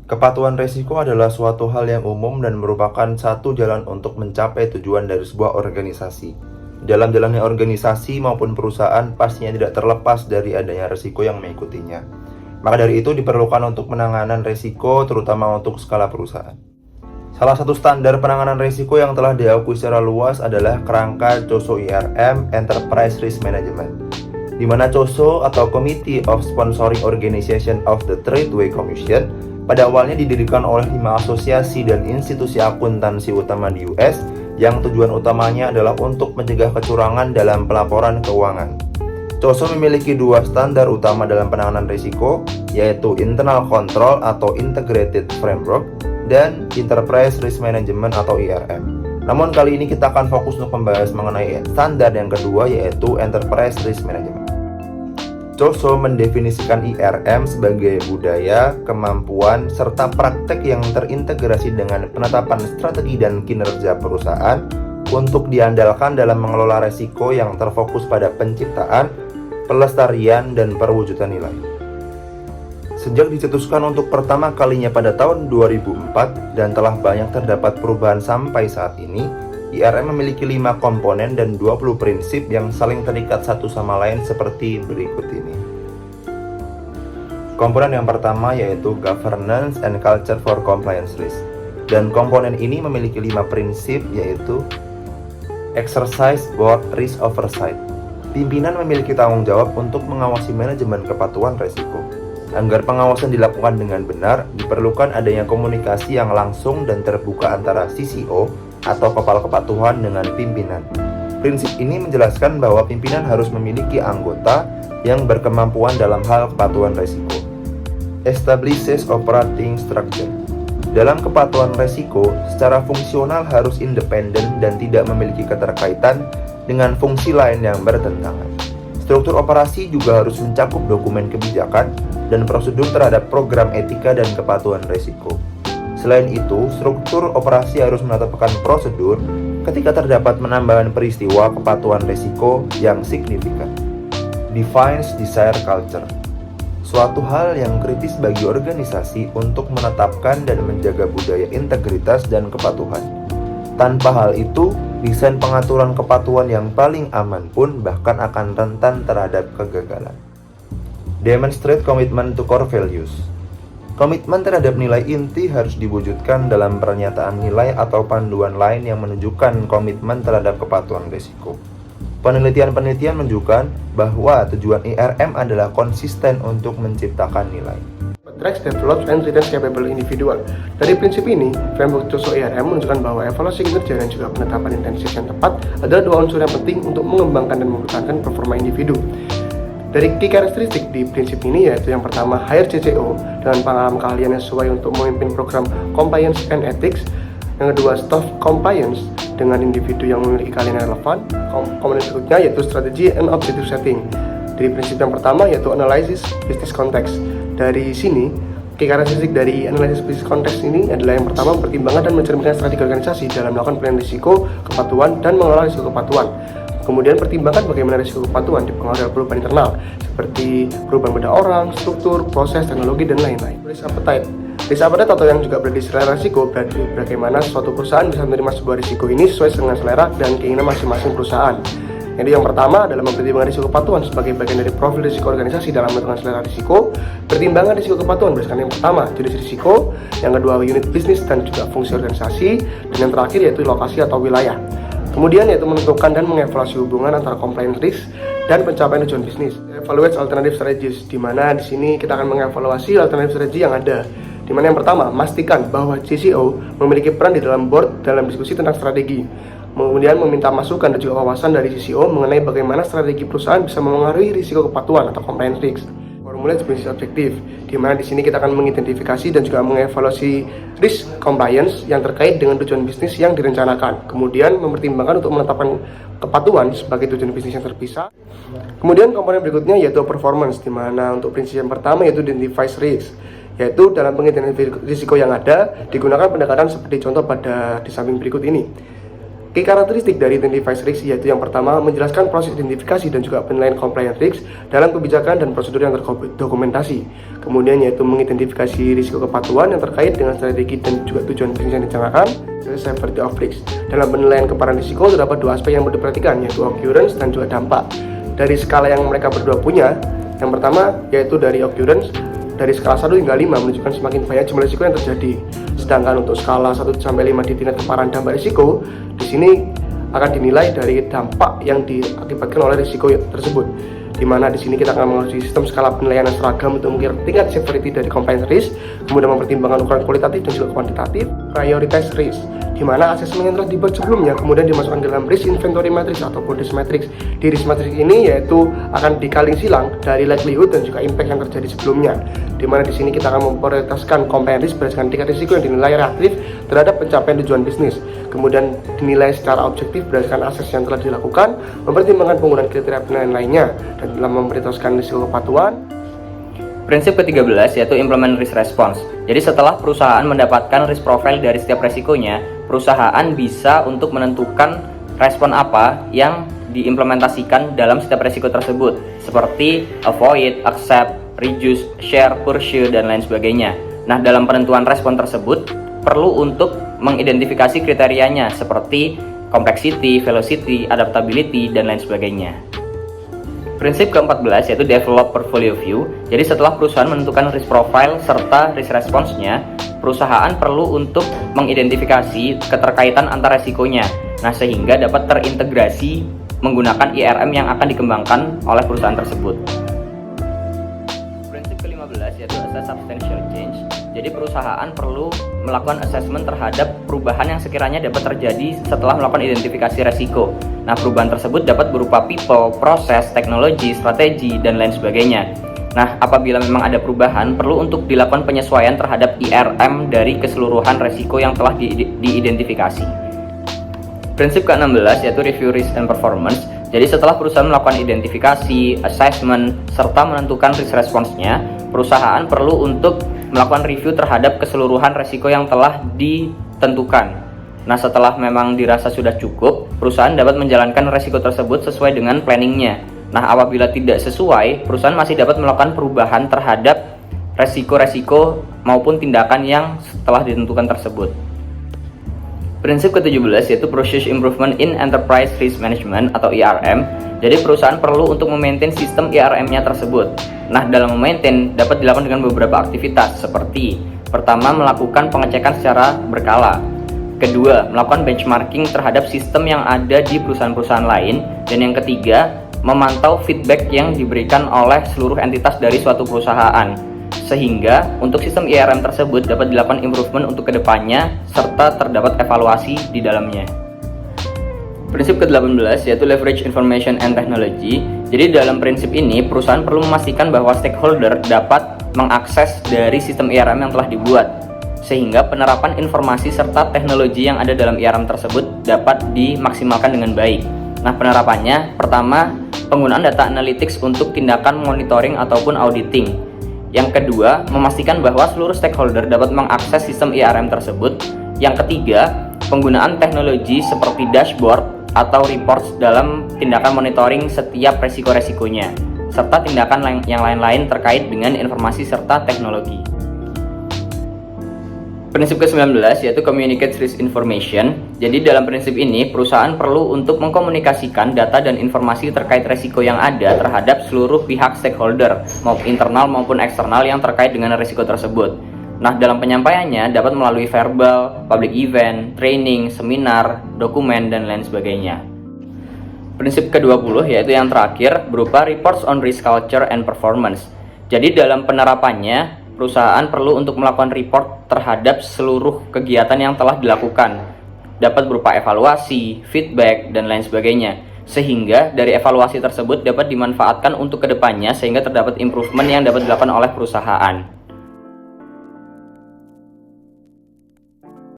Kepatuhan risiko adalah suatu hal yang umum dan merupakan satu jalan untuk mencapai tujuan dari sebuah organisasi. Dalam jalannya organisasi maupun perusahaan pastinya tidak terlepas dari adanya risiko yang mengikutinya. Maka dari itu diperlukan untuk penanganan risiko terutama untuk skala perusahaan. Salah satu standar penanganan risiko yang telah diakui secara luas adalah kerangka COSO IRM Enterprise Risk Management, di mana COSO atau Committee of Sponsoring Organization of the Tradeway Commission pada awalnya didirikan oleh 5 asosiasi dan institusi akuntansi utama di US yang tujuan utamanya adalah untuk mencegah kecurangan dalam pelaporan keuangan. COSO memiliki 2 standar utama dalam penanganan risiko, yaitu Internal Control atau Integrated Framework dan Enterprise Risk Management atau IRM. Namun kali ini kita akan fokus untuk membahas mengenai standar yang kedua, yaitu Enterprise Risk Management. COSO mendefinisikan IRM sebagai budaya, kemampuan, serta praktek yang terintegrasi dengan penetapan strategi dan kinerja perusahaan untuk diandalkan dalam mengelola risiko yang terfokus pada penciptaan, pelestarian, dan perwujudan nilai. Sejak dicetuskan untuk pertama kalinya pada tahun 2004 dan telah banyak terdapat perubahan sampai saat ini, IRM memiliki 5 komponen dan 20 prinsip yang saling terikat satu sama lain seperti berikut ini. Komponen yang pertama yaitu Governance and Culture for Compliance Risk. Dan komponen ini memiliki 5 prinsip yaitu Exercise Board Risk Oversight. Pimpinan memiliki tanggung jawab untuk mengawasi manajemen kepatuhan risiko. Agar pengawasan dilakukan dengan benar, diperlukan adanya komunikasi yang langsung dan terbuka antara CCO atau kepala kepatuhan dengan pimpinan. Prinsip ini menjelaskan bahwa pimpinan harus memiliki anggota yang berkemampuan dalam hal kepatuhan risiko. Establishes operating structure. Dalam kepatuhan risiko, secara fungsional harus independen dan tidak memiliki keterkaitan dengan fungsi lain yang bertentangan. Struktur operasi juga harus mencakup dokumen kebijakan dan prosedur terhadap program etika dan kepatuhan risiko. Selain itu, struktur operasi harus menetapkan prosedur ketika terdapat penambahan peristiwa kepatuhan risiko yang signifikan. Defines desired culture. Suatu hal yang kritis bagi organisasi untuk menetapkan dan menjaga budaya integritas dan kepatuhan. Tanpa hal itu, desain pengaturan kepatuhan yang paling aman pun bahkan akan rentan terhadap kegagalan. Demonstrate commitment to core values. Komitmen terhadap nilai inti harus diwujudkan dalam pernyataan nilai atau panduan lain yang menunjukkan komitmen terhadap kepatuhan risiko. Penelitian-penelitian menunjukkan bahwa tujuan IRM adalah konsisten untuk menciptakan nilai. Attracts, develops, and retains capable individual. Dari prinsip ini, framework COSO IRM menunjukkan bahwa evaluasi kinerja dan juga penetapan intensitas yang tepat adalah 2 unsur yang penting untuk mengembangkan dan mempertahankan performa individu. Dari key karakteristik di prinsip ini yaitu yang pertama, hire CCO dengan pengalaman keahlian yang sesuai untuk memimpin program compliance and ethics. Yang kedua, staff compliance dengan individu yang memiliki keahlian yang relevan. Komponen berikutnya yaitu strategi and objective setting. Dari prinsip yang pertama yaitu analysis business context. Dari sini, key karakteristik dari analysis business context ini adalah yang pertama, pertimbangan dan mencerminkan strategi organisasi dalam melakukan planning risiko kepatuhan dan mengelola risiko kepatuhan. Kemudian pertimbangkan bagaimana risiko kepatuhan dipengaruhi oleh perubahan internal seperti perubahan beda orang, struktur, proses, teknologi, dan lain-lain. Risk appetite. Risk appetite atau yang juga berarti selera risiko berarti bagaimana suatu perusahaan bisa menerima sebuah risiko ini sesuai dengan selera dan keinginan masing-masing perusahaan. Jadi yang pertama adalah mempertimbangkan risiko kepatuhan sebagai bagian dari profil risiko organisasi dalam menentukan selera risiko. Pertimbangan risiko kepatuhan berdasarkan yang pertama, jenis risiko, yang kedua unit bisnis dan juga fungsi organisasi, dan yang terakhir yaitu lokasi atau wilayah. Kemudian yaitu menentukan dan mengevaluasi hubungan antara compliance risk dan pencapaian tujuan bisnis. Evaluate alternative strategies, di mana di sini kita akan mengevaluasi alternatif strategi yang ada. Di mana yang pertama, pastikan bahwa CCO memiliki peran di dalam board dalam diskusi tentang strategi. Kemudian meminta masukan dan juga wawasan dari CCO mengenai bagaimana strategi perusahaan bisa memengaruhi risiko kepatuhan atau compliance risk. Formulate bisnis objektif, di mana di sini kita akan mengidentifikasi dan juga mengevaluasi risk compliance yang terkait dengan tujuan bisnis yang direncanakan. Kemudian mempertimbangkan untuk menetapkan kepatuhan sebagai tujuan bisnis yang terpisah. Kemudian komponen berikutnya yaitu performance, di mana untuk prinsip yang pertama yaitu identify risk, yaitu dalam pengidentifikasi risiko yang ada digunakan pendekatan seperti contoh pada di samping berikut ini. Key karakteristik dari identified risk yaitu yang pertama, menjelaskan proses identifikasi dan juga penilaian compliance risk dalam kebijakan dan prosedur yang terdokumentasi. Kemudian yaitu mengidentifikasi risiko kepatuhan yang terkait dengan strategi dan juga tujuan bisnis yang dicanangkan. Severity of risk. Dalam penilaian keparahan risiko terdapat dua aspek yang perlu diperhatikan, yaitu occurrence dan juga dampak. Dari skala yang mereka berdua punya, yang pertama yaitu dari occurrence, dari skala 1 hingga 5 menunjukkan semakin banyak jumlah risiko yang terjadi. Sedangkan untuk skala 1 sampai 5 di tingkat keparahan dampak risiko, di sini akan dinilai dari dampak yang diakibatkan oleh risiko tersebut. Di mana di sini kita akan menguji sistem skala penilaian yang seragam untuk mengukur tingkat severity dari compliance risk, kemudian mempertimbangkan ukuran kualitatif dan juga kuantitatif. Prioritize risk, di mana asesmen yang telah dibuat sebelumnya kemudian dimasukkan dalam risk inventory matrix ataupun risk matrix. Di risk matrix ini yaitu akan dikaling silang dari likelihood dan juga impact yang terjadi sebelumnya. Di mana di sini kita akan memprioritaskan compliance risk berdasarkan tingkat risiko yang dinilai reaktif terhadap pencapaian tujuan bisnis. Kemudian dinilai secara objektif berdasarkan akses yang telah dilakukan, mempertimbangkan penggunaan kriteria penilaian lainnya, dan dalam memprioritaskan risiko kepatuhan. Prinsip ke-13 yaitu implement risk response. Jadi setelah perusahaan mendapatkan risk profile dari setiap resikonya, perusahaan bisa untuk menentukan respon apa yang diimplementasikan dalam setiap resiko tersebut, seperti avoid, accept, reduce, share, pursue, dan lain sebagainya. Nah, dalam penentuan respon tersebut perlu untuk mengidentifikasi kriterianya seperti complexity, velocity, adaptability, dan lain sebagainya. Prinsip ke-14 yaitu develop portfolio view. Jadi setelah perusahaan menentukan risk profile serta risk response-nya, perusahaan perlu untuk mengidentifikasi keterkaitan antar resikonya. Nah, sehingga dapat terintegrasi menggunakan IRM yang akan dikembangkan oleh perusahaan tersebut. Prinsip ke-15 yaitu assess substantial change. Jadi perusahaan perlu melakukan assessment terhadap perubahan yang sekiranya dapat terjadi setelah melakukan identifikasi resiko. Nah, perubahan tersebut dapat berupa people, proses, teknologi, strategi, dan lain sebagainya. Nah, apabila memang ada perubahan, perlu untuk dilakukan penyesuaian terhadap IRM dari keseluruhan resiko yang telah diidentifikasi. Prinsip ke-16 yaitu review risk and performance. Jadi setelah perusahaan melakukan identifikasi, assessment, serta menentukan risk response-nya, perusahaan perlu untuk melakukan review terhadap keseluruhan resiko yang telah ditentukan. Nah, setelah memang dirasa sudah cukup, perusahaan dapat menjalankan resiko tersebut sesuai dengan planningnya. Nah, apabila tidak sesuai, perusahaan masih dapat melakukan perubahan terhadap resiko-resiko maupun tindakan yang telah ditentukan tersebut. Prinsip ke-17 yaitu Process Improvement in Enterprise Risk Management atau IRM. Jadi perusahaan perlu untuk memaintain sistem IRM-nya tersebut. Nah, dalam memaintain dapat dilakukan dengan beberapa aktivitas seperti pertama, melakukan pengecekan secara berkala. Kedua, melakukan benchmarking terhadap sistem yang ada di perusahaan-perusahaan lain. Dan yang ketiga, memantau feedback yang diberikan oleh seluruh entitas dari suatu perusahaan. Sehingga untuk sistem IRM tersebut dapat dilakukan improvement untuk kedepannya, serta terdapat evaluasi di dalamnya. Prinsip ke-18 yaitu leverage information and technology. Jadi dalam prinsip ini, perusahaan perlu memastikan bahwa stakeholder dapat mengakses dari sistem IRM yang telah dibuat, sehingga penerapan informasi serta teknologi yang ada dalam IRM tersebut dapat dimaksimalkan dengan baik. Nah, penerapannya, pertama, penggunaan data analytics untuk tindakan monitoring ataupun auditing. Yang kedua, memastikan bahwa seluruh stakeholder dapat mengakses sistem IRM tersebut. Yang ketiga, penggunaan teknologi seperti dashboard atau reports dalam tindakan monitoring setiap resiko-resikonya, serta tindakan yang lain-lain terkait dengan informasi serta teknologi. Prinsip ke-19 yaitu Communicate Risk Information. Jadi dalam prinsip ini, perusahaan perlu untuk mengkomunikasikan data dan informasi terkait resiko yang ada terhadap seluruh pihak stakeholder, maupun internal maupun eksternal yang terkait dengan resiko tersebut. Nah, dalam penyampaiannya dapat melalui verbal, public event, training, seminar, dokumen, dan lain sebagainya. Prinsip ke-20 yaitu yang terakhir berupa Reports on Risk Culture and Performance. Jadi dalam penerapannya, perusahaan perlu untuk melakukan report terhadap seluruh kegiatan yang telah dilakukan. Dapat berupa evaluasi, feedback, dan lain sebagainya. Sehingga dari evaluasi tersebut dapat dimanfaatkan untuk kedepannya sehingga terdapat improvement yang dapat dilakukan oleh perusahaan.